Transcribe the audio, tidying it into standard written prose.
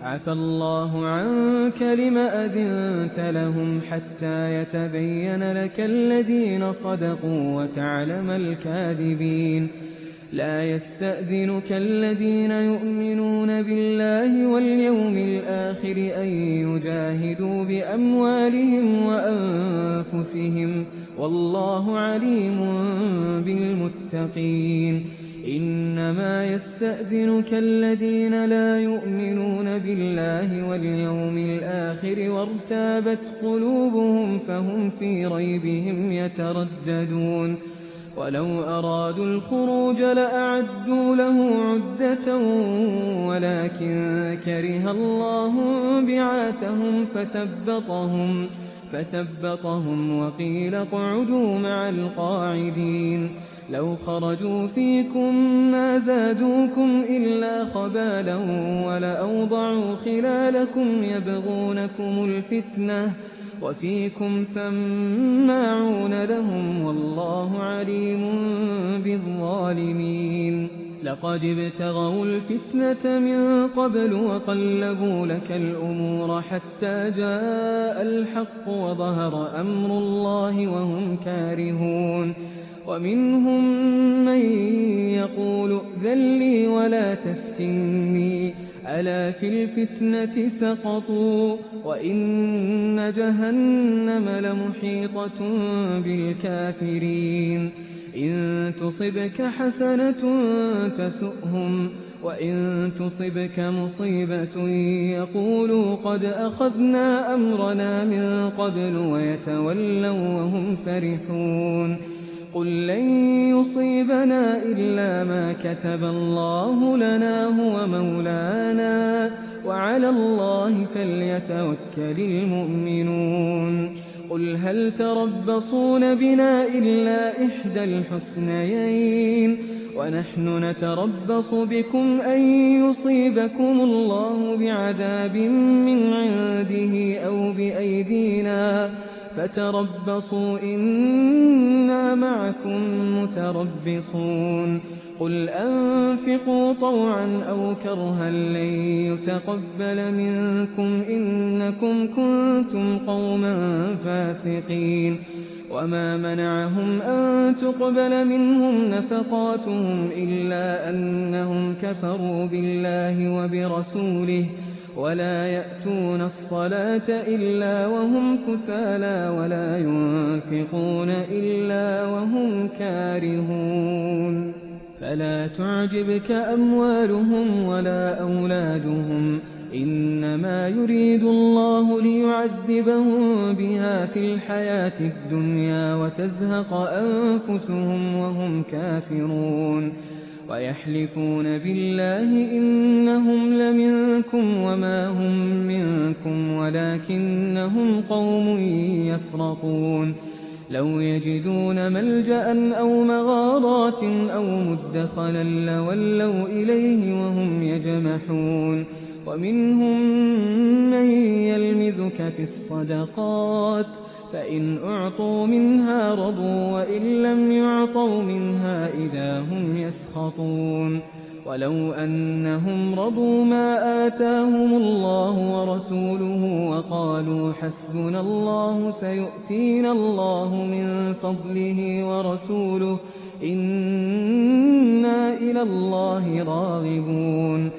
عفى الله عنك لم أذنت لهم حتى يتبين لك الذين صدقوا وتعلم الكاذبين لا يستأذنك الذين يؤمنون بالله واليوم الآخر أن يجاهدوا بأموالهم وأنفسهم والله عليم بالمتقين إنما يستأذنك الذين لا يؤمنون بالله واليوم الآخر وارتابت قلوبهم فهم في ريبهم يترددون ولو أرادوا الخروج لأعدوا له عدة ولكن كره الله بعاثهم فثبطهم وقيل اقعدوا مع القاعدين لو خرجوا فيكم ما زادوكم إلا خبالا ولأوضعوا خلالكم يبغونكم الفتنة وفيكم سماعون لهم والله عليم بالظالمين لقد ابتغوا الفتنة من قبل وقلبوا لك الأمور حتى جاء الحق وظهر أمر الله وهم كارهون ومنهم من يقول ائذن لي ولا تفتني ألا في الفتنة سقطوا وإن جهنم لمحيطة بالكافرين إن تصبك حسنة تسؤهم وإن تصبك مصيبة يقولوا قد أخذنا أمرنا من قبل ويتولوا وهم فرحون قل لن يصيبنا إلا ما كتب الله لنا هو مولانا وعلى الله فليتوكل المؤمنون قل هل تربصون بنا إلا إحدى الحسنيين ونحن نتربص بكم أن يصيبكم الله بعذاب من عنده أو بأيدينا فتربصوا إنا معكم متربصون قل أنفقوا طوعا أو كرها لن يتقبل منكم إنكم كنتم قوما فاسقين وما منعهم أن تقبل منهم نفقاتهم إلا أنهم كفروا بالله وبرسوله ولا يأتون الصلاة إلا وهم كسالى ولا ينفقون إلا وهم كارهون فلا تعجبك أموالهم ولا أولادهم إنما يريد الله ليعذبهم بها في الحياة الدنيا وتزهق أنفسهم وهم كافرون ويحلفون بالله إنهم لمنكم وما هم منكم ولكنهم قوم يفرقون لو يجدون ملجأ أو مغارات أو مدخلا لولوا إليه وهم يجمحون ومنهم من يلمزك في الصدقات فإن أعطوا منها رضوا وإن لم يعطوا منها إذا هم يسخطون ولو أنهم رضوا ما آتاهم الله ورسوله وقالوا حسبنا الله سيؤتينا الله من فضله ورسوله إنا إلى الله راغبون